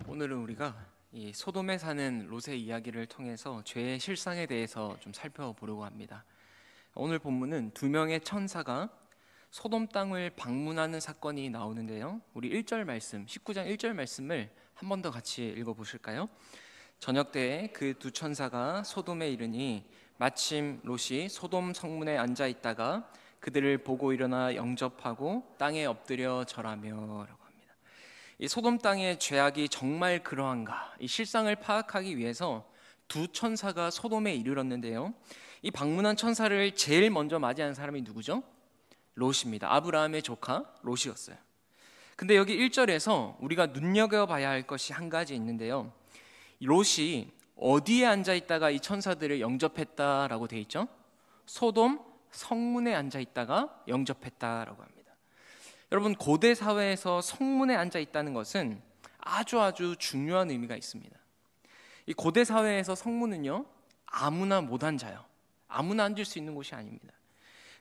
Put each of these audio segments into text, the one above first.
오늘은 우리가 이 소돔에 사는 롯의 이야기를 통해서 죄의 실상에 대해서 좀 살펴보려고 합니다. 오늘 본문은 두 명의 천사가 소돔 땅을 방문하는 사건이 나오는데요. 우리 1절 말씀, 19장 1절 말씀을 한 번 더 같이 읽어보실까요? 저녁 때에 그 두 천사가 소돔에 이르니 마침 롯이 소돔 성문에 앉아 있다가 그들을 보고 일어나 영접하고 땅에 엎드려 절하며, 이 소돔 땅의 죄악이 정말 그러한가, 이 실상을 파악하기 위해서 두 천사가 소돔에 이르렀는데요. 이 방문한 천사를 제일 먼저 맞이한 사람이 누구죠? 롯입니다. 아브라함의 조카 롯이었어요. 근데 여기 1절에서 우리가 눈여겨봐야 할 것이 한 가지 있는데요. 롯이 어디에 앉아 있다가 이 천사들을 영접했다라고 돼 있죠? 소돔 성문에 앉아 있다가 영접했다라고 합니다. 여러분, 고대 사회에서 성문에 앉아 있다는 것은 아주 중요한 의미가 있습니다. 이 고대 사회에서 성문은요, 아무나 못 앉아요. 아무나 앉을 수 있는 곳이 아닙니다.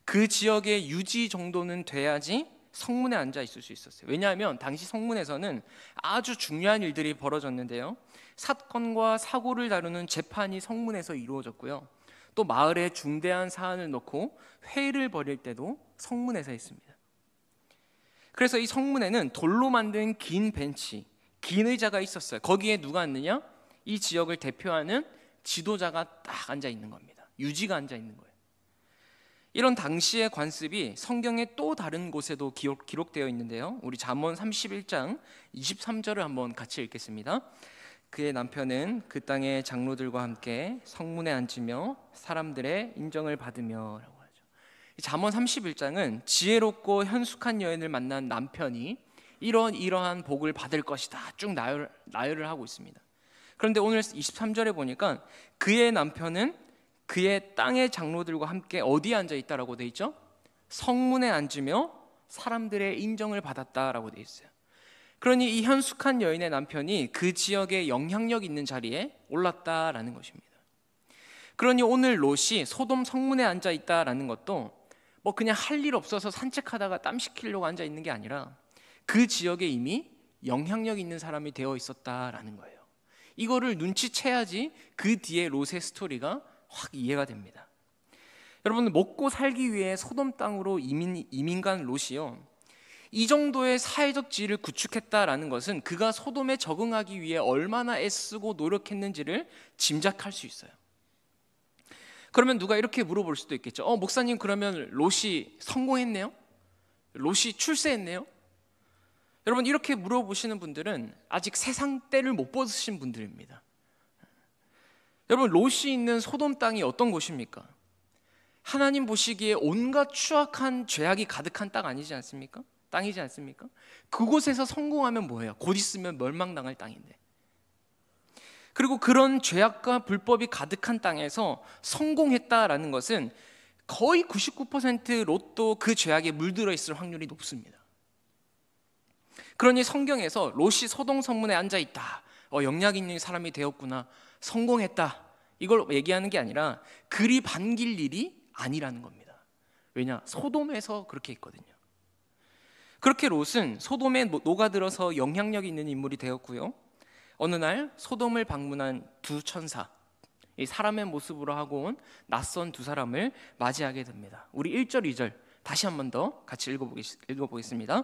그 지역의 유지 정도는 돼야지 성문에 앉아 있을 수 있었어요. 왜냐하면 당시 성문에서는 아주 중요한 일들이 벌어졌는데요, 사건과 사고를 다루는 재판이 성문에서 이루어졌고요, 또 마을에 중대한 사안을 놓고 회의를 벌일 때도 성문에서 했습니다. 그래서 이 성문에는 돌로 만든 긴 벤치, 긴 의자가 있었어요. 거기에 누가 앉느냐? 이 지역을 대표하는 지도자가 딱 앉아 있는 겁니다. 유지가 앉아 있는 거예요. 이런 당시의 관습이 성경의 또 다른 곳에도 기록되어 있는데요. 우리 잠언 31장 23절을 한번 같이 읽겠습니다. 그의 남편은 그 땅의 장로들과 함께 성문에 앉으며 사람들의 인정을 받으며, 라고 하죠. 잠언 31장은 지혜롭고 현숙한 여인을 만난 남편이 이러한 복을 받을 것이다 쭉 나열을 하고 있습니다. 그런데 오늘 23절에 보니까 그의 남편은 그의 땅의 장로들과 함께 어디에 앉아 있다라고 돼 있죠? 성문에 앉으며 사람들의 인정을 받았다라고 돼 있어요. 그러니 이 현숙한 여인의 남편이 그 지역에 영향력 있는 자리에 올랐다라는 것입니다. 그러니 오늘 롯이 소돔 성문에 앉아 있다라는 것도 뭐 그냥 할 일 없어서 산책하다가 땀 식히려고 앉아 있는 게 아니라 그 지역에 이미 영향력 있는 사람이 되어 있었다라는 거예요. 이거를 눈치채야지 그 뒤에 롯의 스토리가 확 이해가 됩니다. 여러분, 먹고 살기 위해 소돔 땅으로 이민 간 롯이요, 이 정도의 사회적 지위를 구축했다라는 것은 그가 소돔에 적응하기 위해 얼마나 애쓰고 노력했는지를 짐작할 수 있어요. 그러면 누가 이렇게 물어볼 수도 있겠죠. 목사님, 그러면 롯이 성공했네요? 롯이 출세했네요? 여러분, 이렇게 물어보시는 분들은 아직 세상 때를 못 벗으신 분들입니다. 여러분, 롯이 있는 소돔 땅이 어떤 곳입니까? 하나님 보시기에 온갖 추악한 죄악이 가득한 땅 아니지 않습니까? 땅이지 않습니까? 그곳에서 성공하면 뭐예요? 곧 있으면 멸망당할 땅인데. 그리고 그런 죄악과 불법이 가득한 땅에서 성공했다라는 것은 거의 99% 롯도 그 죄악에 물들어 있을 확률이 높습니다. 그러니 성경에서 롯이 소돔 성문에 앉아 있다, 영향 있는 사람이 되었구나, 성공했다, 이걸 얘기하는 게 아니라 그리 반길 일이 아니라는 겁니다. 왜냐? 소돔에서 그렇게 있거든요. 그렇게 롯은 소돔에 녹아들어서 영향력 있는 인물이 되었고요, 어느 날 소돔을 방문한 두 천사, 이 사람의 모습으로 하고 온 낯선 두 사람을 맞이하게 됩니다. 우리 1절 2절 다시 한 번 더 같이 읽어보겠습니다.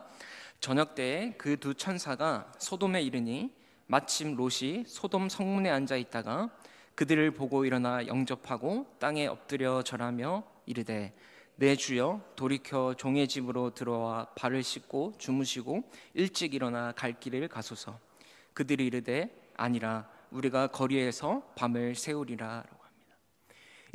저녁 때에 그 두 천사가 소돔에 이르니 마침 롯이 소돔 성문에 앉아 있다가 그들을 보고 일어나 영접하고 땅에 엎드려 절하며 이르되, 내 주여, 돌이켜 종의 집으로 들어와 발을 씻고 주무시고 일찍 일어나 갈 길을 가소서. 그들이 이르되, 아니라 우리가 거리에서 밤을 새우리라, 라고 합니다.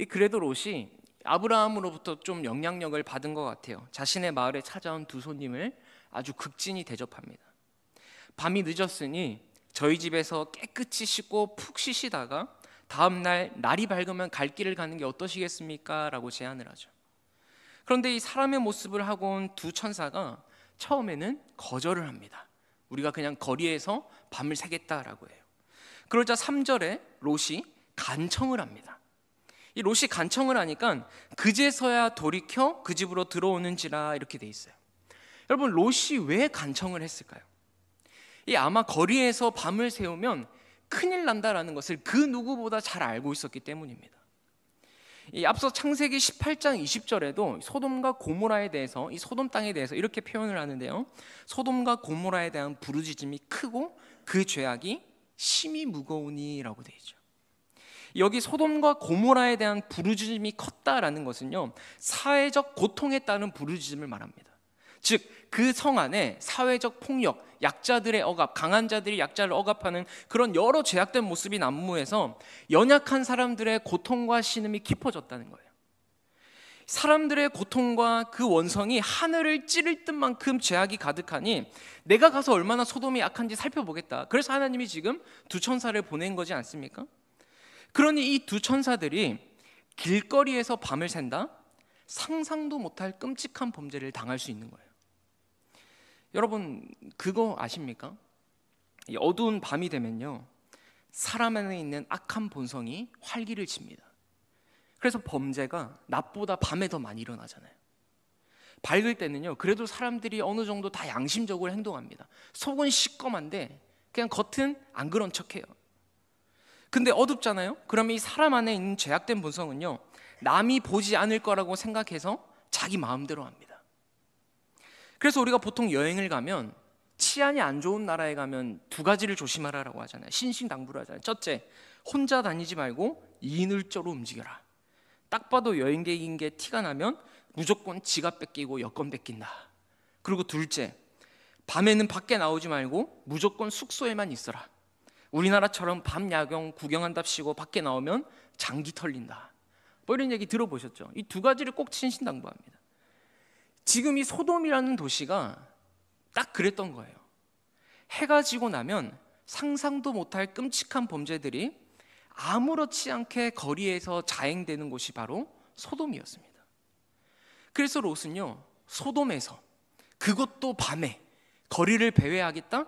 그래도 롯이 아브라함으로부터 좀 영향력을 받은 것 같아요. 자신의 마을에 찾아온 두 손님을 아주 극진히 대접합니다. 밤이 늦었으니 저희 집에서 깨끗이 씻고 푹 쉬시다가 다음날 날이 밝으면 갈 길을 가는 게 어떠시겠습니까? 라고 제안을 하죠. 그런데 이 사람의 모습을 하고 온 두 천사가 처음에는 거절을 합니다. 우리가 그냥 거리에서 밤을 새겠다라고 해요. 그러자 3절에 롯이 간청을 합니다. 이 롯이 간청을 하니까 그제서야 돌이켜 그 집으로 들어오는지라, 이렇게 돼 있어요. 여러분, 롯이 왜 간청을 했을까요? 이 아마 거리에서 밤을 새우면 큰일 난다라는 것을 그 누구보다 잘 알고 있었기 때문입니다. 이 앞서 창세기 18장 20절에도 소돔과 고모라에 대해서, 이 소돔 땅에 대해서 이렇게 표현을 하는데요, 소돔과 고모라에 대한 부르짖음이 크고 그 죄악이 심히 무거우니라고 되어 있죠. 여기 소돔과 고모라에 대한 부르짖음이 컸다라는 것은요, 사회적 고통에 따른 부르짖음을 말합니다. 즉 그 성 안에 사회적 폭력, 약자들의 억압, 강한 자들이 약자를 억압하는 그런 여러 죄악된 모습이 난무해서 연약한 사람들의 고통과 신음이 깊어졌다는 거예요. 사람들의 고통과 그 원성이 하늘을 찌를 듯만큼 죄악이 가득하니 내가 가서 얼마나 소돔이 악한지 살펴보겠다. 그래서 하나님이 지금 두 천사를 보낸 거지 않습니까? 그러니 이 두 천사들이 길거리에서 밤을 샌다? 상상도 못할 끔찍한 범죄를 당할 수 있는 거예요. 여러분 그거 아십니까? 이 어두운 밤이 되면요, 사람 안에 있는 악한 본성이 활기를 칩니다. 그래서 범죄가 낮보다 밤에 더 많이 일어나잖아요. 밝을 때는요, 그래도 사람들이 어느 정도 다 양심적으로 행동합니다. 속은 시꺼먼데 그냥 겉은 안 그런 척해요. 근데 어둡잖아요? 그러면 이 사람 안에 있는 죄악된 본성은요, 남이 보지 않을 거라고 생각해서 자기 마음대로 합니다. 그래서 우리가 보통 여행을 가면, 치안이 안 좋은 나라에 가면 두 가지를 조심하라고 하잖아요. 신신당부를 하잖아요. 첫째, 혼자 다니지 말고 2인 1조로 움직여라. 딱 봐도 여행객인 게 티가 나면 무조건 지갑 뺏기고 여권 뺏긴다. 그리고 둘째, 밤에는 밖에 나오지 말고 무조건 숙소에만 있어라. 우리나라처럼 밤 야경 구경한답시고 밖에 나오면 장기 털린다. 뭐 이런 얘기 들어보셨죠? 이 두 가지를 꼭 신신당부합니다. 지금 이 소돔이라는 도시가 딱 그랬던 거예요. 해가 지고 나면 상상도 못할 끔찍한 범죄들이 아무렇지 않게 거리에서 자행되는 곳이 바로 소돔이었습니다. 그래서 롯은요, 소돔에서, 그것도 밤에 거리를 배회하겠다?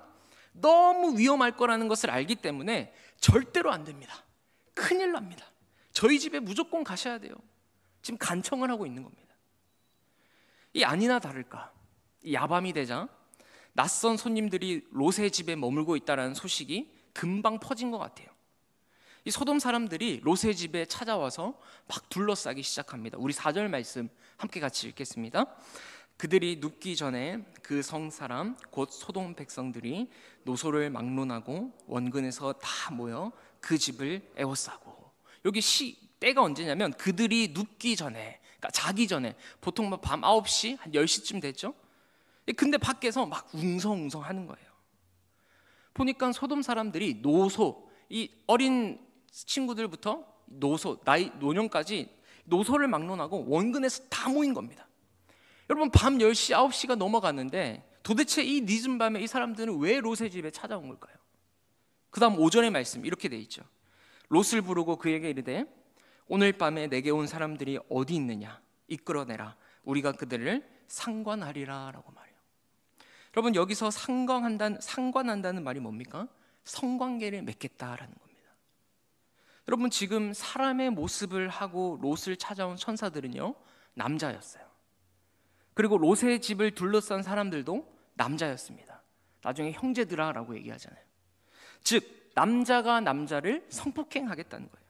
너무 위험할 거라는 것을 알기 때문에 절대로 안 됩니다. 큰일 납니다. 저희 집에 무조건 가셔야 돼요. 지금 간청을 하고 있는 겁니다. 이 아니나 다를까, 이 야밤이 되자 낯선 손님들이 롯의 집에 머물고 있다는 소식이 금방 퍼진 것 같아요. 이 소돔 사람들이 롯의 집에 찾아와서 막 둘러싸기 시작합니다. 우리 4절 말씀 함께 같이 읽겠습니다. 그들이 눕기 전에 그 성 사람 곧 소돔 백성들이 노소를 막론하고 원근에서 다 모여 그 집을 에워싸고, 여기 때가 언제냐면 그들이 눕기 전에, 그러니까 자기 전에, 보통 밤 9시, 한 10시쯤 됐죠? 근데 밖에서 막 웅성웅성 하는 거예요. 보니까 소돔 사람들이 노소, 이 어린 친구들부터 노년까지 노소를 막론하고 원근에서 다 모인 겁니다. 여러분 밤 10시, 9시가 넘어갔는데 도대체 이 늦은 밤에 이 사람들은 왜 롯의 집에 찾아온 걸까요? 그 다음 5절의 말씀 이렇게 돼 있죠. 롯을 부르고 그에게 이르되 오늘 밤에 내게 온 사람들이 어디 있느냐, 이끌어내라. 우리가 그들을 상관하리라 라고 말해요. 여러분 여기서 상관한다는 말이 뭡니까? 성관계를 맺겠다라는 겁니다. 여러분 지금 사람의 모습을 하고 롯을 찾아온 천사들은요, 남자였어요. 그리고 롯의 집을 둘러싼 사람들도 남자였습니다. 나중에 형제들아라고 얘기하잖아요. 즉 남자가 남자를 성폭행하겠다는 거예요.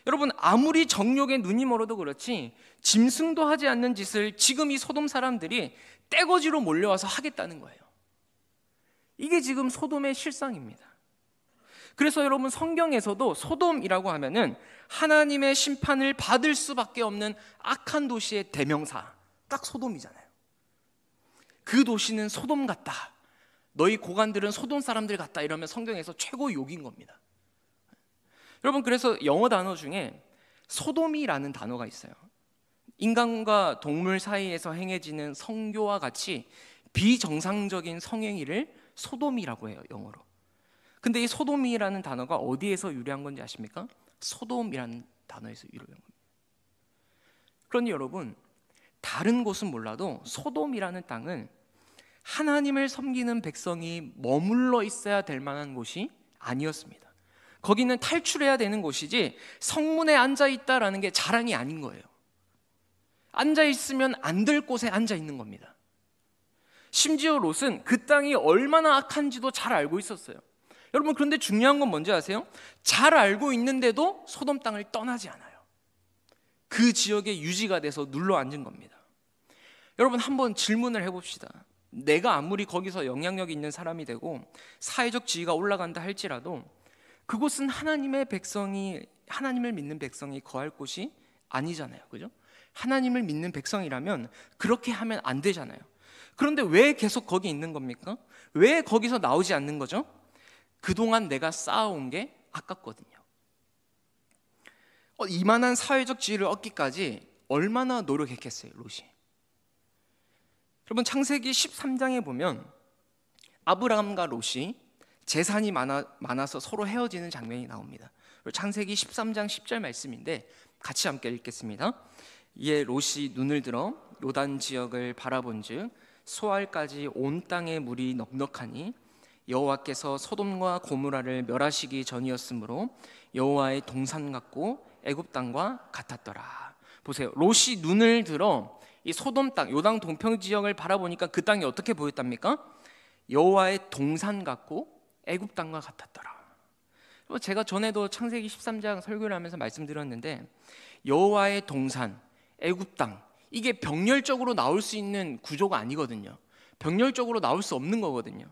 여러분 아무리 정욕에 눈이 멀어도 그렇지 짐승도 하지 않는 짓을 지금 이 소돔 사람들이 떼거지로 몰려와서 하겠다는 거예요. 이게 지금 소돔의 실상입니다. 그래서 여러분 성경에서도 소돔이라고 하면은 하나님의 심판을 받을 수밖에 없는 악한 도시의 대명사, 딱 소돔이잖아요. 그 도시는 소돔 같다, 너희 고관들은 소돔 사람들 같다, 이러면 성경에서 최고 욕인 겁니다. 여러분 그래서 영어 단어 중에 소돔이라는 단어가 있어요. 인간과 동물 사이에서 행해지는 성교와 같이 비정상적인 성행위를 소돔이라고 해요, 영어로. 근데 이 소돔이라는 단어가 어디에서 유래한 건지 아십니까? 소돔이라는 단어에서 유래한 겁니다. 그러니 여러분 다른 곳은 몰라도 소돔이라는 땅은 하나님을 섬기는 백성이 머물러 있어야 될 만한 곳이 아니었습니다. 거기는 탈출해야 되는 곳이지 성문에 앉아있다라는 게 자랑이 아닌 거예요. 앉아있으면 안 될 곳에 앉아있는 겁니다. 심지어 롯은 그 땅이 얼마나 악한지도 잘 알고 있었어요. 여러분, 그런데 중요한 건 뭔지 아세요? 잘 알고 있는데도 소돔 땅을 떠나지 않아요. 그 지역에 유지가 돼서 눌러 앉은 겁니다. 여러분, 한번 질문을 해봅시다. 내가 아무리 거기서 영향력 있는 사람이 되고 사회적 지위가 올라간다 할지라도 그곳은 하나님의 백성이, 하나님을 믿는 백성이 거할 곳이 아니잖아요. 그죠? 하나님을 믿는 백성이라면 그렇게 하면 안 되잖아요. 그런데 왜 계속 거기 있는 겁니까? 왜 거기서 나오지 않는 거죠? 그동안 내가 쌓아온 게 아깝거든요. 이만한 사회적 지위를 얻기까지 얼마나 노력했겠어요, 롯이. 여러분, 창세기 13장에 보면 아브라함과 롯이 재산이 많아서 서로 헤어지는 장면이 나옵니다. 창세기 13장 10절 말씀인데 같이 함께 읽겠습니다. 이에 롯이 눈을 들어 요단 지역을 바라본즉 소알까지 온 땅에 물이 넉넉하니 여호와께서 소돔과 고모라를 멸하시기 전이었으므로 여호와의 동산 같고 애굽 땅과 같았더라. 보세요. 롯이 눈을 들어 이 소돔 땅, 요단 동평 지역을 바라보니까 그 땅이 어떻게 보였답니까? 여호와의 동산 같고 애굽 땅과 같았더라. 제가 전에도 창세기 13장 설교를 하면서 말씀드렸는데 여호와의 동산, 애굽 땅, 이게 병렬적으로 나올 수 있는 구조가 아니거든요. 병렬적으로 나올 수 없는 거거든요.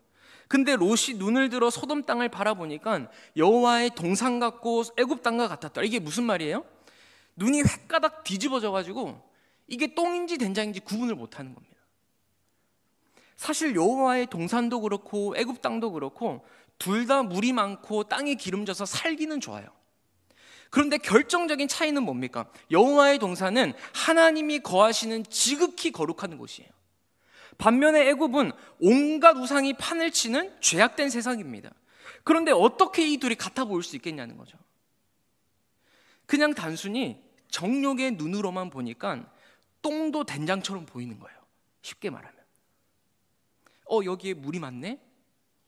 근데 롯이 눈을 들어 소돔 땅을 바라보니까 여호와의 동산 같고 애굽 땅과 같았더라. 이게 무슨 말이에요? 눈이 획가닥 뒤집어져 가지고 이게 똥인지 된장인지 구분을 못하는 겁니다. 사실 여호와의 동산도 그렇고 애굽 땅도 그렇고 둘 다 물이 많고 땅이 기름져서 살기는 좋아요. 그런데 결정적인 차이는 뭡니까? 여호와의 동산은 하나님이 거하시는 지극히 거룩한 곳이에요. 반면에 애굽은 온갖 우상이 판을 치는 죄악된 세상입니다. 그런데 어떻게 이 둘이 같아 보일 수 있겠냐는 거죠. 그냥 단순히 정욕의 눈으로만 보니까 똥도 된장처럼 보이는 거예요. 쉽게 말하면 여기에 물이 많네?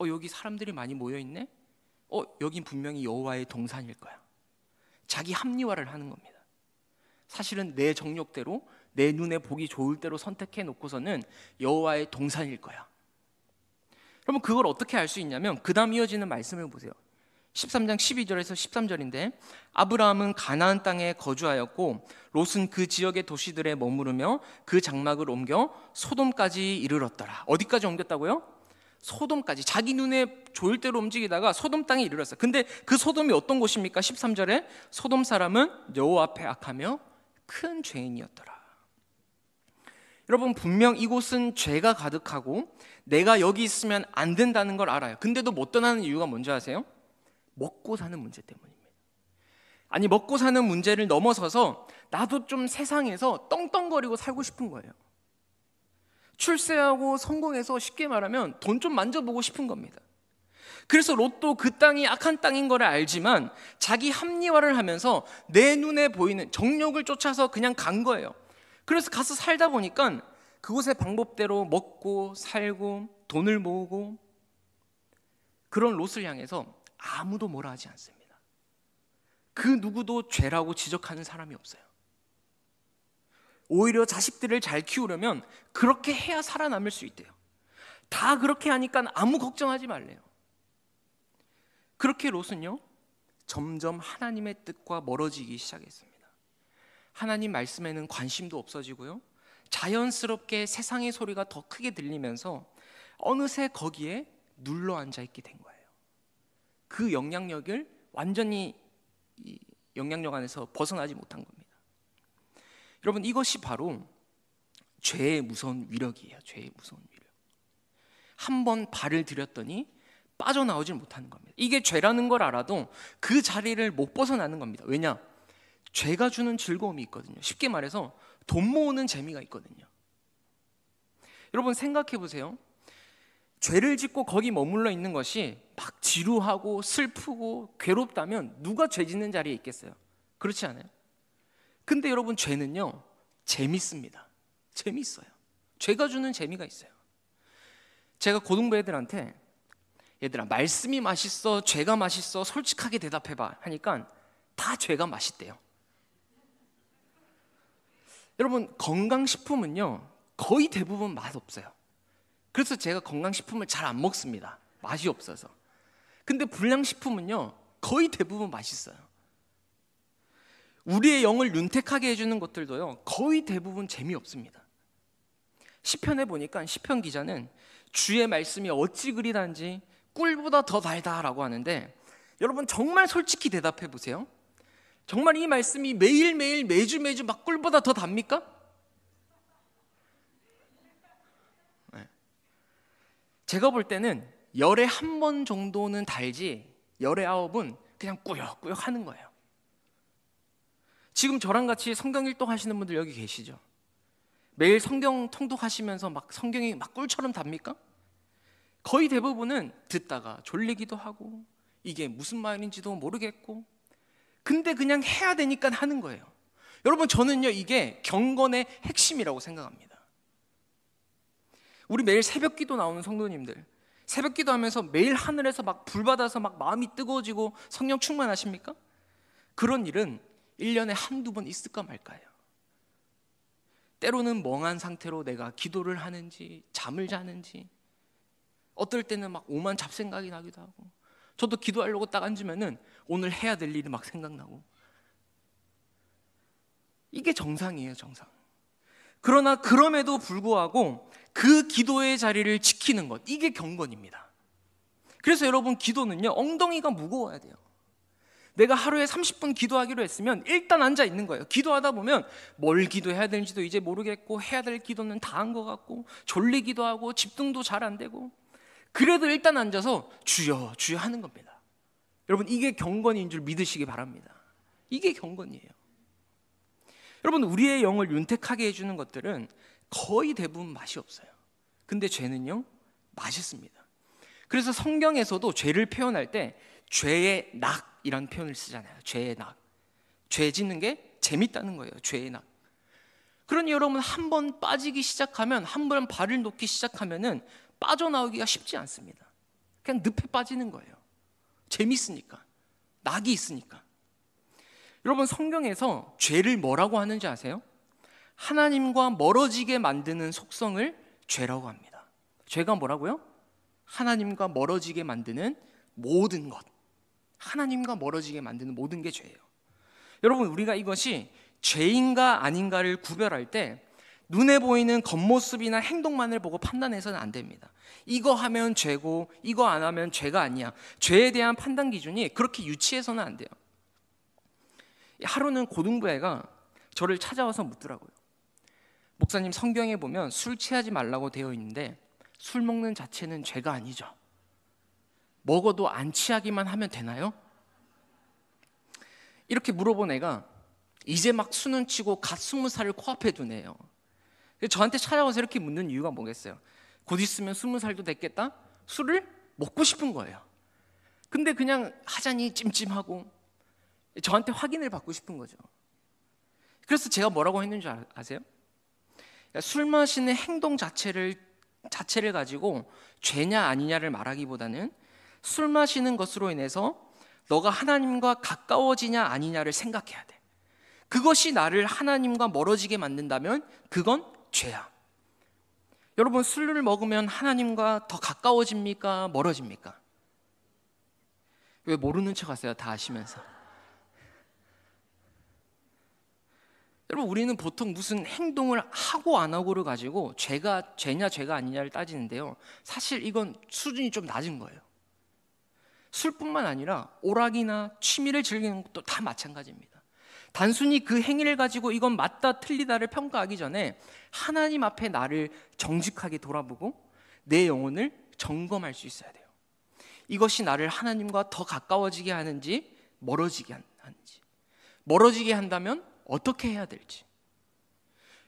여기 사람들이 많이 모여있네? 여긴 분명히 여호와의 동산일 거야. 자기 합리화를 하는 겁니다. 사실은 내 정욕대로 내 눈에 보기 좋을 대로 선택해 놓고서는 여호와의 동산일 거야. 그러면 그걸 어떻게 알 수 있냐면 그 다음 이어지는 말씀을 보세요. 13장 12절에서 13절인데 아브라함은 가나안 땅에 거주하였고 롯은 그 지역의 도시들에 머무르며 그 장막을 옮겨 소돔까지 이르렀더라. 어디까지 옮겼다고요? 소돔까지. 자기 눈에 좋을 대로 움직이다가 소돔 땅에 이르렀어요. 근데 그 소돔이 어떤 곳입니까? 13절에 소돔 사람은 여호와 앞에 악하며 큰 죄인이었더라. 여러분, 분명 이곳은 죄가 가득하고 내가 여기 있으면 안 된다는 걸 알아요. 근데도 못 떠나는 이유가 뭔지 아세요? 먹고 사는 문제 때문입니다. 아니, 먹고 사는 문제를 넘어서서 나도 좀 세상에서 떵떵거리고 살고 싶은 거예요. 출세하고 성공해서 쉽게 말하면 돈 좀 만져보고 싶은 겁니다. 그래서 롯도 그 땅이 악한 땅인 걸 알지만 자기 합리화를 하면서 내 눈에 보이는 정욕을 쫓아서 그냥 간 거예요. 그래서 가서 살다 보니까 그곳의 방법대로 먹고 살고 돈을 모으고, 그런 롯을 향해서 아무도 뭐라 하지 않습니다. 그 누구도 죄라고 지적하는 사람이 없어요. 오히려 자식들을 잘 키우려면 그렇게 해야 살아남을 수 있대요. 다 그렇게 하니까 아무 걱정하지 말래요. 그렇게 롯은요, 점점 하나님의 뜻과 멀어지기 시작했습니다. 하나님 말씀에는 관심도 없어지고요, 자연스럽게 세상의 소리가 더 크게 들리면서 어느새 거기에 눌러 앉아 있게 된 거예요. 그 영향력을 완전히 이 영향력 안에서 벗어나지 못한 겁니다. 여러분, 이것이 바로 죄의 무서운 위력이에요. 죄의 무서운 위력. 한 번 발을 들였더니 빠져나오질 못하는 겁니다. 이게 죄라는 걸 알아도 그 자리를 못 벗어나는 겁니다. 왜냐? 죄가 주는 즐거움이 있거든요. 쉽게 말해서 돈 모으는 재미가 있거든요. 여러분, 생각해 보세요. 죄를 짓고 거기 머물러 있는 것이 막 지루하고 슬프고 괴롭다면 누가 죄 짓는 자리에 있겠어요? 그렇지 않아요? 근데 여러분, 죄는요, 재밌습니다. 재밌어요. 죄가 주는 재미가 있어요. 제가 고등부 애들한테 얘들아, 말씀이 맛있어, 죄가 맛있어, 솔직하게 대답해봐 하니까 다 죄가 맛있대요. 여러분, 건강식품은요 거의 대부분 맛없어요. 그래서 제가 건강식품을 잘 안 먹습니다. 맛이 없어서. 근데 불량식품은요, 거의 대부분 맛있어요. 우리의 영을 윤택하게 해주는 것들도요, 거의 대부분 재미없습니다. 시편에 보니까 시편 기자는 주의 말씀이 어찌 그리 단지 꿀보다 더 달다라고 하는데, 여러분 정말 솔직히 대답해 보세요. 정말 이 말씀이 매일매일 매주 막 꿀보다 더 답니까? 네. 제가 볼 때는 열에 한 번 정도는 달지 열에 9은 그냥 꾸역꾸역 하는 거예요. 지금 저랑 같이 성경 일독 하시는 분들 여기 계시죠? 매일 성경 통독하시면서 막 성경이 막 꿀처럼 답니까? 거의 대부분은 듣다가 졸리기도 하고 이게 무슨 말인지도 모르겠고, 근데 그냥 해야 되니까 하는 거예요. 여러분, 저는요, 이게 경건의 핵심이라고 생각합니다. 우리 매일 새벽 기도 나오는 성도님들, 새벽 기도하면서 매일 하늘에서 막 불 받아서 막 마음이 뜨거워지고 성령 충만하십니까? 그런 일은 1년에 한두 번 있을까 말까요. 때로는 멍한 상태로 내가 기도를 하는지 잠을 자는지, 어떨 때는 막 오만 잡생각이 나기도 하고, 저도 기도하려고 딱 앉으면은 오늘 해야 될 일이 막 생각나고, 이게 정상이에요, 정상. 그러나 그럼에도 불구하고 그 기도의 자리를 지키는 것, 이게 경건입니다. 그래서 여러분, 기도는요, 엉덩이가 무거워야 돼요. 내가 하루에 30분 기도하기로 했으면 일단 앉아 있는 거예요. 기도하다 보면 뭘 기도해야 되는지도 이제 모르겠고, 해야 될 기도는 다 한 것 같고, 졸리기도 하고 집중도 잘 안 되고, 그래도 일단 앉아서 주여 주여 하는 겁니다. 여러분, 이게 경건인 줄 믿으시기 바랍니다. 이게 경건이에요. 여러분, 우리의 영을 윤택하게 해주는 것들은 거의 대부분 맛이 없어요. 근데 죄는요, 맛있습니다. 그래서 성경에서도 죄를 표현할 때 죄의 낙이라는 표현을 쓰잖아요. 죄의 낙. 죄 짓는 게 재밌다는 거예요. 죄의 낙. 그러니 여러분, 한 번 빠지기 시작하면, 한 번 발을 놓기 시작하면은 빠져나오기가 쉽지 않습니다. 그냥 늪에 빠지는 거예요. 재밌으니까, 낙이 있으니까. 여러분, 성경에서 죄를 뭐라고 하는지 아세요? 하나님과 멀어지게 만드는 속성을 죄라고 합니다. 죄가 뭐라고요? 하나님과 멀어지게 만드는 모든 것, 하나님과 멀어지게 만드는 모든 게 죄예요. 여러분, 우리가 이것이 죄인가 아닌가를 구별할 때 눈에 보이는 겉모습이나 행동만을 보고 판단해서는 안 됩니다. 이거 하면 죄고 이거 안 하면 죄가 아니야. 죄에 대한 판단 기준이 그렇게 유치해서는 안 돼요. 하루는 고등부애가 저를 찾아와서 묻더라고요. 목사님, 성경에 보면 술 취하지 말라고 되어 있는데 술 먹는 자체는 죄가 아니죠. 먹어도 안 취하기만 하면 되나요? 이렇게 물어본 애가 이제 막 수능 치고 갓 20살을 코앞에 둔 애예요. 저한테 찾아와서 이렇게 묻는 이유가 뭐겠어요? 곧 있으면 20살도 됐겠다? 술을 먹고 싶은 거예요. 근데 그냥 하자니 찜찜하고 저한테 확인을 받고 싶은 거죠. 그래서 제가 뭐라고 했는 줄 아세요? 술 마시는 행동 자체를 가지고 죄냐 아니냐를 말하기보다는 술 마시는 것으로 인해서 너가 하나님과 가까워지냐 아니냐를 생각해야 돼. 그것이 나를 하나님과 멀어지게 만든다면 그건 죄야. 여러분, 술을 먹으면 하나님과 더 가까워집니까? 멀어집니까? 왜 모르는 척 하세요? 다 아시면서. 여러분, 우리는 보통 무슨 행동을 하고 안 하고를 가지고 죄냐 죄가 아니냐를 따지는데요, 사실 이건 수준이 좀 낮은 거예요. 술뿐만 아니라 오락이나 취미를 즐기는 것도 다 마찬가지입니다. 단순히 그 행위를 가지고 이건 맞다 틀리다를 평가하기 전에 하나님 앞에 나를 정직하게 돌아보고 내 영혼을 점검할 수 있어야 돼요. 이것이 나를 하나님과 더 가까워지게 하는지 멀어지게 하는지, 멀어지게 한다면 어떻게 해야 될지.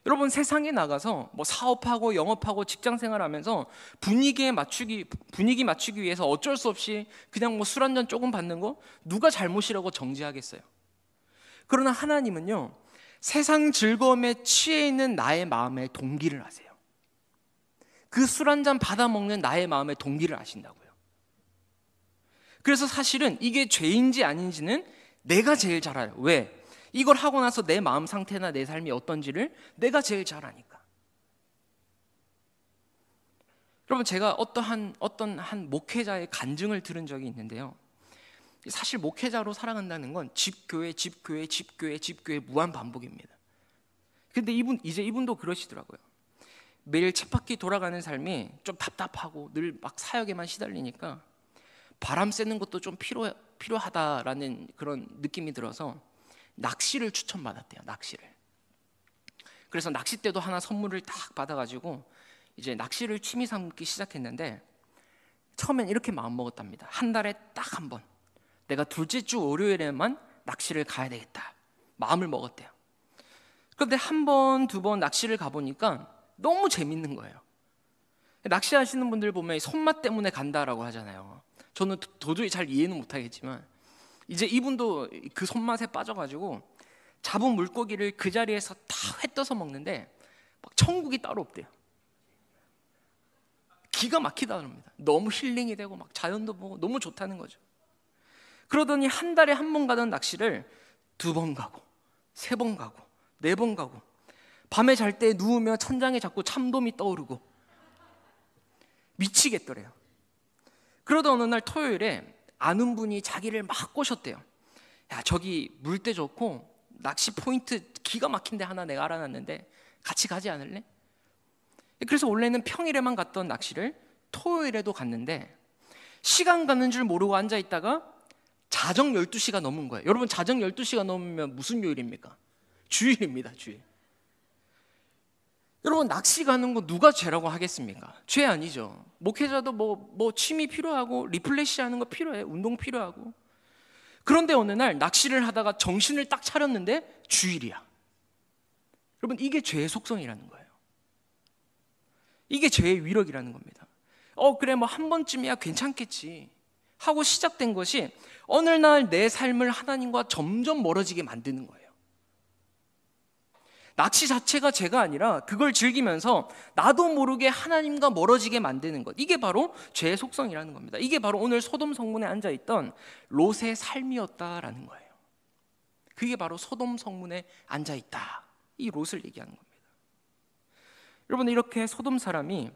여러분, 세상에 나가서 뭐 사업하고 영업하고 직장생활하면서 분위기 맞추기 위해서 어쩔 수 없이 그냥 뭐 술 한잔 조금 받는 거 누가 잘못이라고 정죄하겠어요? 그러나 하나님은요, 세상 즐거움에 취해 있는 나의 마음에 동기를 아세요. 그 술 한잔 받아먹는 나의 마음에 동기를 아신다고요. 그래서 사실은 이게 죄인지 아닌지는 내가 제일 잘 알아요. 왜? 이걸 하고 나서 내 마음 상태나 내 삶이 어떤지를 내가 제일 잘 아니까. 여러분, 제가 어떤 한 목회자의 간증을 들은 적이 있는데요. 사실 목회자로 살아간다는 건 집교회, 집교회, 집교회, 집교회 무한 반복입니다. 근데 이분도 그러시더라고요. 매일 쳇바퀴 돌아가는 삶이 좀 답답하고 늘 막 사역에만 시달리니까 바람 쐬는 것도 좀 필요하다라는 그런 느낌이 들어서 낚시를 추천받았대요. 낚시를. 그래서 낚싯대도 하나 선물을 딱 받아가지고 이제 낚시를 취미 삼기 시작했는데, 처음엔 이렇게 마음먹었답니다. 한 달에 딱 한 번, 내가 둘째 주 월요일에만 낚시를 가야 되겠다 마음을 먹었대요. 그런데 한 번, 두 번 낚시를 가보니까 너무 재밌는 거예요. 낚시하시는 분들 보면 손맛 때문에 간다라고 하잖아요. 저는 도저히 잘 이해는 못하겠지만 이제 이분도 그 손맛에 빠져가지고 잡은 물고기를 그 자리에서 다 회 떠서 먹는데 막 천국이 따로 없대요. 기가 막히다 그럽니다. 너무 힐링이 되고 막 자연도 보고 너무 좋다는 거죠. 그러더니 한 달에 한 번 가던 낚시를 2번 가고 3번 가고 4번 가고, 밤에 잘 때 누우며 천장에 자꾸 참돔이 떠오르고 미치겠더래요. 그러다 어느 날 토요일에 아는 분이 자기를 막 꼬셨대요. 야, 저기 물때 좋고 낚시 포인트 기가 막힌데 하나 내가 알아놨는데 같이 가지 않을래? 그래서 원래는 평일에만 갔던 낚시를 토요일에도 갔는데, 시간 가는 줄 모르고 앉아있다가 자정 12시가 넘은 거예요. 여러분, 자정 12시가 넘으면 무슨 요일입니까? 주일입니다. 주일. 여러분, 낚시 가는 거 누가 죄라고 하겠습니까? 죄 아니죠. 목회자도 뭐 취미 필요하고 리플레시 하는 거 필요해. 운동 필요하고. 그런데 어느 날 낚시를 하다가 정신을 딱 차렸는데 주일이야. 여러분, 이게 죄의 속성이라는 거예요. 이게 죄의 위력이라는 겁니다. 그래, 뭐 한 번쯤이야 괜찮겠지 하고 시작된 것이 어느 날 내 삶을 하나님과 점점 멀어지게 만드는 거예요. 낚시 자체가 죄가 아니라 그걸 즐기면서 나도 모르게 하나님과 멀어지게 만드는 것, 이게 바로 죄의 속성이라는 겁니다. 이게 바로 오늘 소돔 성문에 앉아있던 롯의 삶이었다라는 거예요. 그게 바로 소돔 성문에 앉아있다, 이 롯을 얘기하는 겁니다. 여러분, 이렇게 소돔 사람이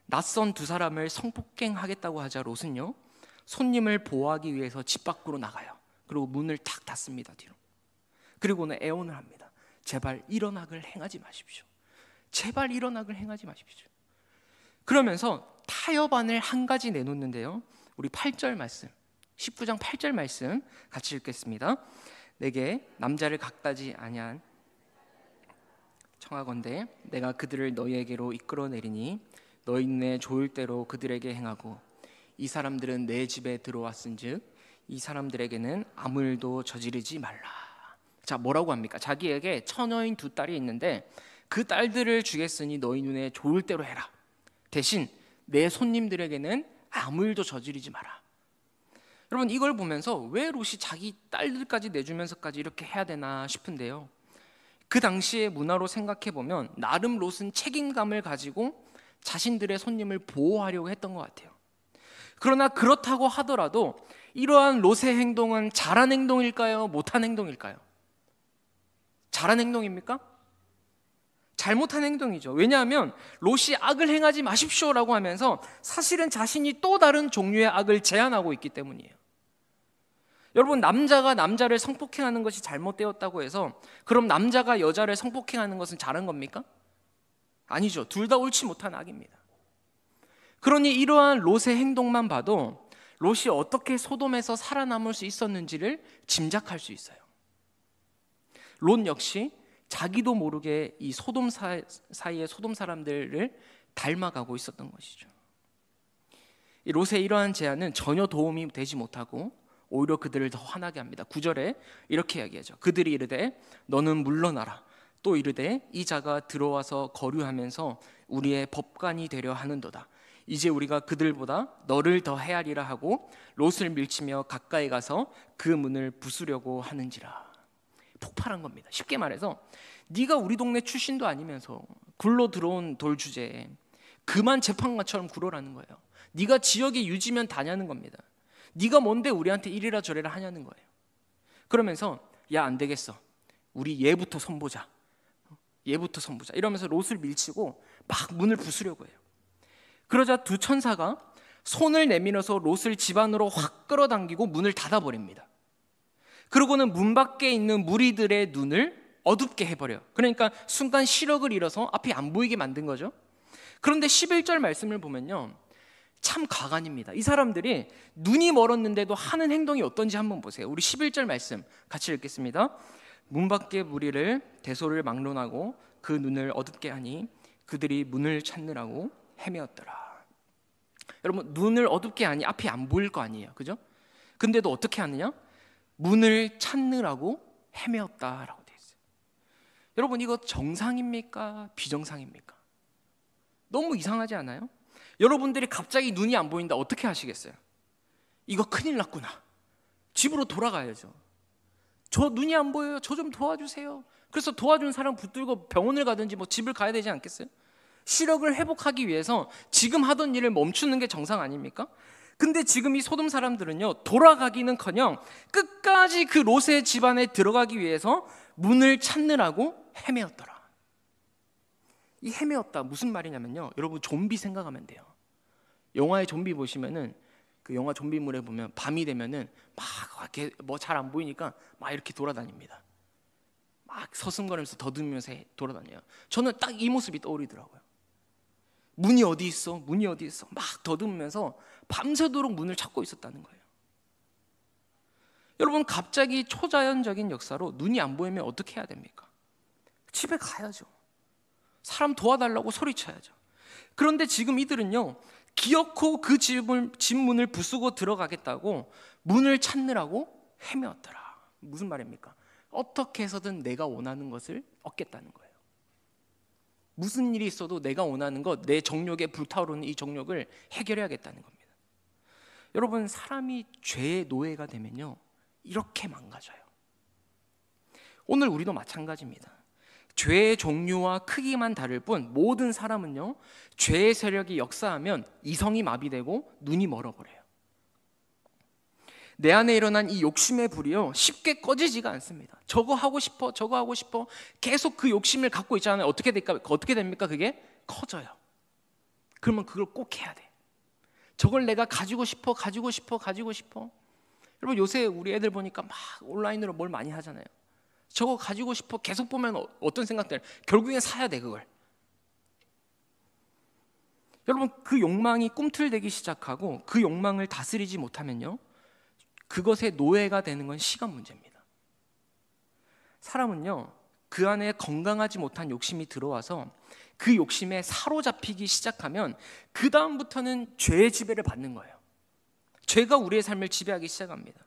낯선 2사람을 성폭행하겠다고 하자 롯은요, 손님을 보호하기 위해서 집 밖으로 나가요. 그리고 문을 탁 닫습니다. 뒤로. 그리고는 애원을 합니다. 제발 이런 악을 행하지 마십시오. 제발 이런 악을 행하지 마십시오. 그러면서 타협안을 한 가지 내놓는데요, 우리 8절 말씀, 19장 8절 말씀 같이 읽겠습니다. 내게 남자를 갖다지 아니한 청하건대 내가 그들을 너희에게로 이끌어내리니 너희 눈에 좋을 대로 그들에게 행하고, 이 사람들은 내 집에 들어왔은즉 이 사람들에게는 아무 일도 저지르지 말라. 자, 뭐라고 합니까? 자기에게 처녀인 2딸이 있는데 그 딸들을 주겠으니 너희 눈에 좋을 대로 해라. 대신 내 손님들에게는 아무 일도 저지르지 마라. 여러분, 이걸 보면서 왜 롯이 자기 딸들까지 내주면서까지 이렇게 해야 되나 싶은데요, 그 당시의 문화로 생각해보면 나름 롯은 책임감을 가지고 자신들의 손님을 보호하려고 했던 것 같아요. 그러나 그렇다고 하더라도 이러한 롯의 행동은 잘한 행동일까요? 못한 행동일까요? 잘한 행동입니까? 잘못한 행동이죠. 왜냐하면 롯이 악을 행하지 마십시오라고 하면서 사실은 자신이 또 다른 종류의 악을 제안하고 있기 때문이에요. 여러분, 남자가 남자를 성폭행하는 것이 잘못되었다고 해서 그럼 남자가 여자를 성폭행하는 것은 잘한 겁니까? 아니죠. 둘 다 옳지 못한 악입니다. 그러니 이러한 롯의 행동만 봐도 롯이 어떻게 소돔에서 살아남을 수 있었는지를 짐작할 수 있어요. 롯 역시 자기도 모르게 이 소돔 사이의 소돔 사람들을 닮아가고 있었던 것이죠. 이 롯의 이러한 제안은 전혀 도움이 되지 못하고 오히려 그들을 더 화나게 합니다. 9절에 이렇게 이야기하죠. 그들이 이르되 너는 물러나라. 또 이르되 이 자가 들어와서 거류하면서 우리의 법관이 되려 하는도다. 이제 우리가 그들보다 너를 더 헤아리라 하고 롯을 밀치며 가까이 가서 그 문을 부수려고 하는지라. 폭발한 겁니다. 쉽게 말해서 네가 우리 동네 출신도 아니면서 굴러 들어온 돌 주제에 그만 재판관처럼 굴어라는 거예요. 네가 지역의 유지면 다냐는 겁니다. 네가 뭔데 우리한테 이리라 저리라 하냐는 거예요. 그러면서 야, 안 되겠어, 우리 얘부터 손보자, 얘부터 손보자 이러면서 롯을 밀치고 막 문을 부수려고 해요. 그러자 두 천사가 손을 내밀어서 롯을 집 안으로 확 끌어당기고 문을 닫아버립니다. 그러고는 문 밖에 있는 무리들의 눈을 어둡게 해버려요. 그러니까 순간 시력을 잃어서 앞이 안 보이게 만든 거죠. 그런데 11절 말씀을 보면요, 참 가관입니다. 이 사람들이 눈이 멀었는데도 하는 행동이 어떤지 한번 보세요. 우리 11절 말씀 같이 읽겠습니다. 문 밖의 무리를 대소를 막론하고 그 눈을 어둡게 하니 그들이 문을 찾느라고 헤매었더라. 여러분, 눈을 어둡게 하니 앞이 안 보일 거 아니에요, 그죠? 근데도 어떻게 하느냐? 문을 찾느라고 헤매었다라고 되어 있어요. 여러분, 이거 정상입니까? 비정상입니까? 너무 이상하지 않아요? 여러분들이 갑자기 눈이 안 보인다, 어떻게 하시겠어요? 이거 큰일 났구나, 집으로 돌아가야죠. 저 눈이 안 보여요, 저 좀 도와주세요. 그래서 도와준 사람 붙들고 병원을 가든지 뭐 집을 가야 되지 않겠어요? 시력을 회복하기 위해서 지금 하던 일을 멈추는 게 정상 아닙니까? 근데 지금 이 소돔 사람들은요, 돌아가기는커녕 끝까지 그 롯의 집안에 들어가기 위해서 문을 찾느라고 헤매었더라. 이 헤매었다 무슨 말이냐면요, 여러분 좀비 생각하면 돼요. 영화의 좀비 보시면은 그 영화 좀비물에 보면 밤이 되면은 막 뭐 잘 안 보이니까 막 이렇게 돌아다닙니다. 막 서슴거리면서 더듬으면서 돌아다녀요. 저는 딱 이 모습이 떠오르더라고요. 문이 어디 있어? 문이 어디 있어? 막 더듬으면서 밤새도록 문을 찾고 있었다는 거예요. 여러분, 갑자기 초자연적인 역사로 눈이 안 보이면 어떻게 해야 됩니까? 집에 가야죠. 사람 도와달라고 소리쳐야죠. 그런데 지금 이들은요, 기어코 그 집 문을 부수고 들어가겠다고 문을 찾느라고 헤매었더라. 무슨 말입니까? 어떻게 해서든 내가 원하는 것을 얻겠다는 거예요. 무슨 일이 있어도 내가 원하는 것, 내 정욕에 불타오르는 이 정욕을 해결해야겠다는 겁니다. 여러분, 사람이 죄의 노예가 되면요, 이렇게 망가져요. 오늘 우리도 마찬가지입니다. 죄의 종류와 크기만 다를 뿐 모든 사람은요, 죄의 세력이 역사하면 이성이 마비되고 눈이 멀어버려요. 내 안에 일어난 이 욕심의 불이요, 쉽게 꺼지지가 않습니다. 저거 하고 싶어, 저거 하고 싶어, 계속 그 욕심을 갖고 있잖아요. 어떻게 됩니까? 그게 커져요. 그러면 그걸 꼭 해야 돼. 저걸 내가 가지고 싶어. 여러분, 요새 우리 애들 보니까 막 온라인으로 뭘 많이 하잖아요. 저거 가지고 싶어 계속 보면 어떤 생각들, 결국엔 사야 돼 그걸. 여러분, 그 욕망이 꿈틀대기 시작하고 그 욕망을 다스리지 못하면요, 그것의 노예가 되는 건 시간 문제입니다. 사람은요, 그 안에 건강하지 못한 욕심이 들어와서 그 욕심에 사로잡히기 시작하면 그 다음부터는 죄의 지배를 받는 거예요. 죄가 우리의 삶을 지배하기 시작합니다.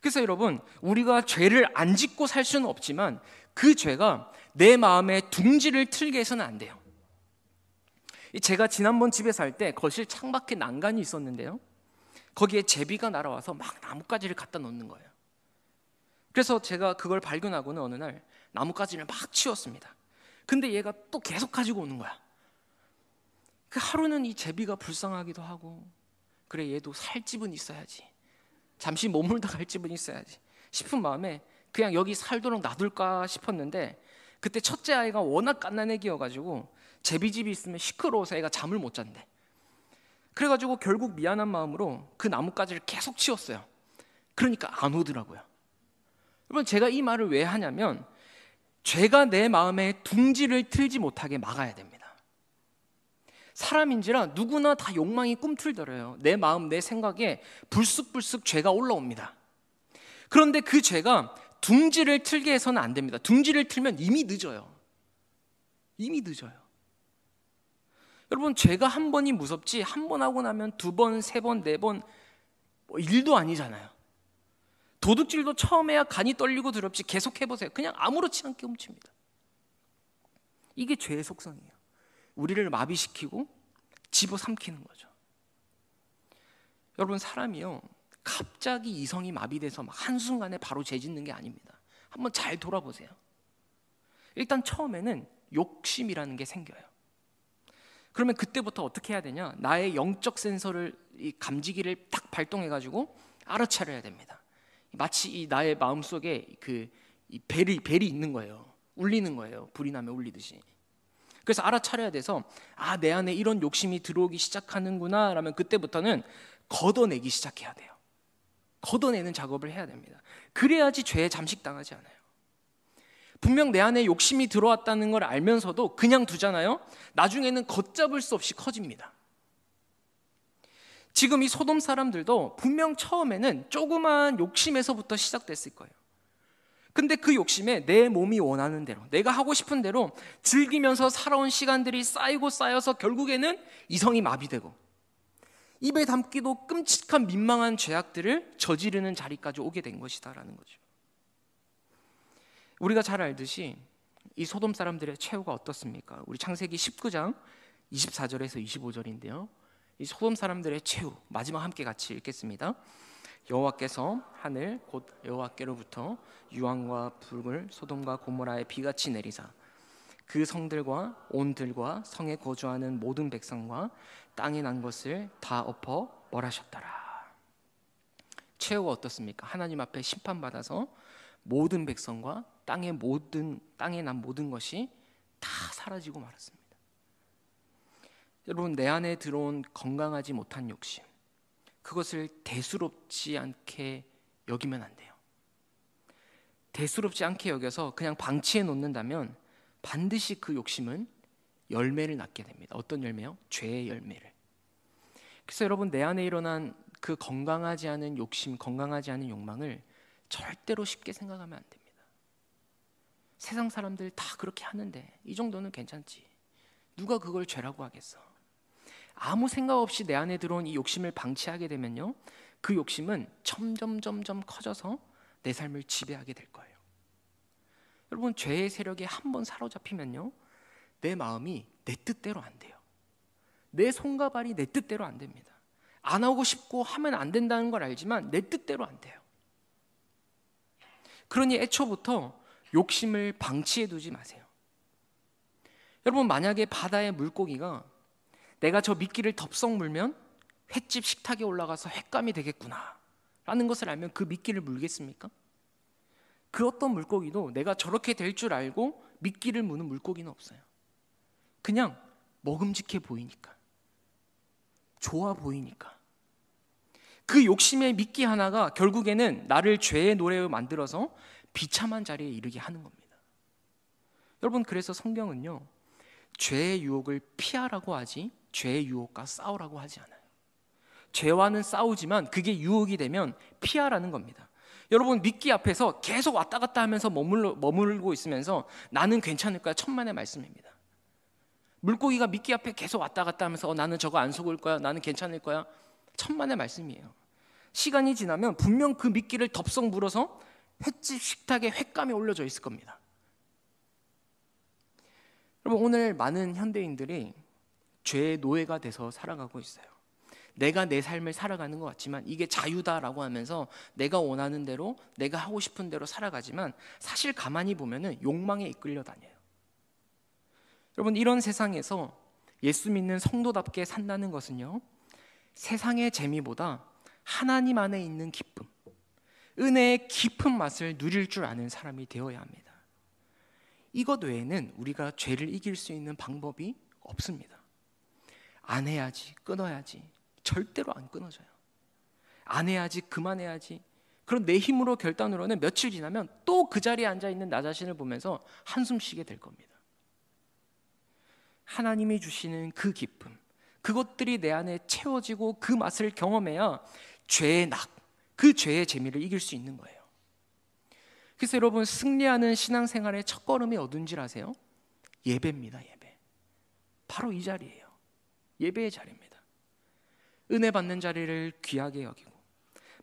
그래서 여러분, 우리가 죄를 안 짓고 살 수는 없지만 그 죄가 내 마음에 둥지를 틀게 해서는 안 돼요. 제가 지난번 집에 살 때 거실 창밖에 난간이 있었는데요, 거기에 제비가 날아와서 막 나뭇가지를 갖다 놓는 거예요. 그래서 제가 그걸 발견하고는 어느 날 나뭇가지를 막 치웠습니다. 근데 얘가 또 계속 가지고 오는 거야. 그 하루는 이 제비가 불쌍하기도 하고, 그래 얘도 살 집은 있어야지, 잠시 머물다 갈 집은 있어야지 싶은 마음에 그냥 여기 살도록 놔둘까 싶었는데, 그때 첫째 아이가 워낙 갓난애기여가지고 제비집이 있으면 시끄러워서 애가 잠을 못 잔대. 그래가지고 결국 미안한 마음으로 그 나뭇가지를 계속 치웠어요. 그러니까 안 오더라고요. 여러분, 제가 이 말을 왜 하냐면, 죄가 내 마음에 둥지를 틀지 못하게 막아야 됩니다. 사람인지라 누구나 다 욕망이 꿈틀거려요. 내 마음, 내 생각에 불쑥불쑥 죄가 올라옵니다. 그런데 그 죄가 둥지를 틀게 해서는 안 됩니다. 둥지를 틀면 이미 늦어요. 여러분, 죄가 한 번이 무섭지 한 번 하고 나면 두 번, 세 번, 네 번 뭐 일도 아니잖아요. 도둑질도 처음에야 간이 떨리고 두렵지 계속 해보세요. 그냥 아무렇지 않게 훔칩니다. 이게 죄의 속성이에요. 우리를 마비시키고 집어삼키는 거죠. 여러분, 사람이요, 갑자기 이성이 마비돼서 막 한순간에 바로 죄 짓는 게 아닙니다. 한번 잘 돌아보세요. 일단 처음에는 욕심이라는 게 생겨요. 그러면 그때부터 어떻게 해야 되냐? 나의 영적 센서를, 이 감지기를 딱 발동해가지고 알아차려야 됩니다. 마치 이 나의 마음속에 이 벨이 있는 거예요. 울리는 거예요. 불이 나면 울리듯이. 그래서 알아차려야 돼서 내 안에 이런 욕심이 들어오기 시작하는구나 라면 그때부터는 걷어내기 시작해야 돼요. 걷어내는 작업을 해야 됩니다. 그래야지 죄에 잠식당하지 않아요. 분명 내 안에 욕심이 들어왔다는 걸 알면서도 그냥 두잖아요. 나중에는 걷잡을 수 없이 커집니다. 지금 이 소돔 사람들도 분명 처음에는 조그만 욕심에서부터 시작됐을 거예요. 근데 그 욕심에 내 몸이 원하는 대로, 내가 하고 싶은 대로 즐기면서 살아온 시간들이 쌓이고 쌓여서 결국에는 이성이 마비되고 입에 담기도 끔찍한 민망한 죄악들을 저지르는 자리까지 오게 된 것이다라는 거죠. 우리가 잘 알듯이 이 소돔 사람들의 최후가 어떻습니까? 우리 창세기 19장 24절에서 25절인데요. 이 소돔 사람들의 최후, 마지막 함께 같이 읽겠습니다. 여호와께서 하늘 곧 여호와께로부터 유황과 불을 소돔과 고모라에 비같이 내리사 그 성들과 온 들과 성에 거주하는 모든 백성과 땅에 난 것을 다 엎어 멸하셨더라. 최후가 어떻습니까? 하나님 앞에 심판받아서 모든 백성과 땅에 난 모든 것이 다 사라지고 말았습니다. 여러분, 내 안에 들어온 건강하지 못한 욕심, 그것을 대수롭지 않게 여기면 안 돼요. 대수롭지 않게 여겨서 그냥 방치해 놓는다면 반드시 그 욕심은 열매를 낳게 됩니다. 어떤 열매요? 죄의 열매를. 그래서 여러분, 내 안에 일어난 그 건강하지 않은 욕심, 건강하지 않은 욕망을 절대로 쉽게 생각하면 안 됩니다. 세상 사람들 다 그렇게 하는데 이 정도는 괜찮지. 누가 그걸 죄라고 하겠어. 아무 생각 없이 내 안에 들어온 이 욕심을 방치하게 되면요, 그 욕심은 점점 커져서 내 삶을 지배하게 될 거예요. 여러분, 죄의 세력에 한번 사로잡히면요, 내 마음이 내 뜻대로 안 돼요. 내 손과 발이 내 뜻대로 안 됩니다. 안 하고 싶고 하면 안 된다는 걸 알지만 내 뜻대로 안 돼요. 그러니 애초부터 욕심을 방치해 두지 마세요. 여러분, 만약에 바다의 물고기가 내가 저 미끼를 덥석 물면 횟집 식탁에 올라가서 횟감이 되겠구나 라는 것을 알면 그 미끼를 물겠습니까? 그 어떤 물고기도 내가 저렇게 될 줄 알고 미끼를 무는 물고기는 없어요. 그냥 먹음직해 보이니까, 좋아 보이니까. 그 욕심의 미끼 하나가 결국에는 나를 죄의 노래로 만들어서 비참한 자리에 이르게 하는 겁니다. 여러분, 그래서 성경은요, 죄의 유혹을 피하라고 하지 죄의 유혹과 싸우라고 하지 않아요. 죄와는 싸우지만 그게 유혹이 되면 피하라는 겁니다. 여러분, 미끼 앞에서 계속 왔다 갔다 하면서 머물고 있으면서 나는 괜찮을 거야, 천만의 말씀입니다. 물고기가 미끼 앞에 계속 왔다 갔다 하면서 나는 저거 안 속을 거야, 나는 괜찮을 거야, 천만의 말씀이에요. 시간이 지나면 분명 그 미끼를 덥석 물어서 횟집 식탁에 횟감이 올려져 있을 겁니다. 여러분, 오늘 많은 현대인들이 죄의 노예가 돼서 살아가고 있어요. 내가 내 삶을 살아가는 것 같지만 이게 자유다라고 하면서 내가 원하는 대로, 내가 하고 싶은 대로 살아가지만 사실 가만히 보면은 욕망에 이끌려 다녀요. 여러분, 이런 세상에서 예수 믿는 성도답게 산다는 것은요, 세상의 재미보다 하나님 안에 있는 기쁨, 은혜의 깊은 맛을 누릴 줄 아는 사람이 되어야 합니다. 이것 외에는 우리가 죄를 이길 수 있는 방법이 없습니다. 안 해야지, 끊어야지, 절대로 안 끊어져요. 안 해야지, 그만해야지. 그럼 내 힘으로 결단으로는 며칠 지나면 또 그 자리에 앉아있는 나 자신을 보면서 한숨 쉬게 될 겁니다. 하나님이 주시는 그 기쁨, 그것들이 내 안에 채워지고 그 맛을 경험해야 죄의 낙, 그 죄의 재미를 이길 수 있는 거예요. 그래서 여러분, 승리하는 신앙생활의 첫걸음이 어딘지 아세요? 예배입니다. 예배. 바로 이 자리예요. 예배의 자리입니다. 은혜 받는 자리를 귀하게 여기고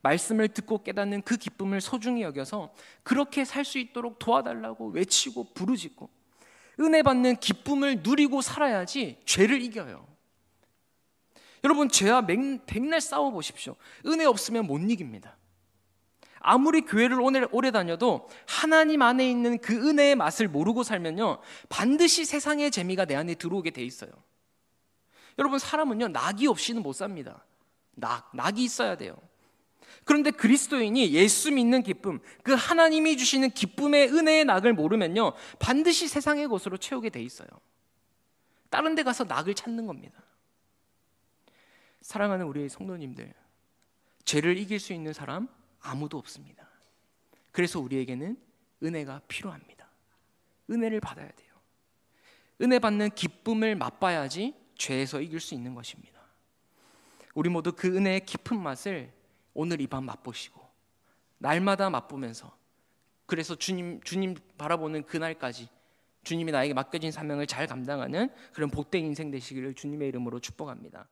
말씀을 듣고 깨닫는 그 기쁨을 소중히 여겨서 그렇게 살 수 있도록 도와달라고 외치고 부르짖고 은혜 받는 기쁨을 누리고 살아야지 죄를 이겨요. 여러분, 죄와 백날 싸워보십시오. 은혜 없으면 못 이깁니다. 아무리 교회를 오래 다녀도 하나님 안에 있는 그 은혜의 맛을 모르고 살면요, 반드시 세상의 재미가 내 안에 들어오게 돼 있어요. 여러분, 사람은요, 낙이 없이는 못 삽니다. 낙이 있어야 돼요. 그런데 그리스도인이 예수 믿는 기쁨, 그 하나님이 주시는 기쁨의 은혜의 낙을 모르면요, 반드시 세상의 것으로 채우게 돼 있어요. 다른 데 가서 낙을 찾는 겁니다. 사랑하는 우리 성도님들, 죄를 이길 수 있는 사람 아무도 없습니다. 그래서 우리에게는 은혜가 필요합니다. 은혜를 받아야 돼요. 은혜 받는 기쁨을 맛봐야지 죄에서 이길 수 있는 것입니다. 우리 모두 그 은혜의 깊은 맛을 오늘 이 밤 맛보시고 날마다 맛보면서, 그래서 주님 바라보는 그날까지 주님이 나에게 맡겨진 사명을 잘 감당하는 그런 복된 인생 되시기를 주님의 이름으로 축복합니다.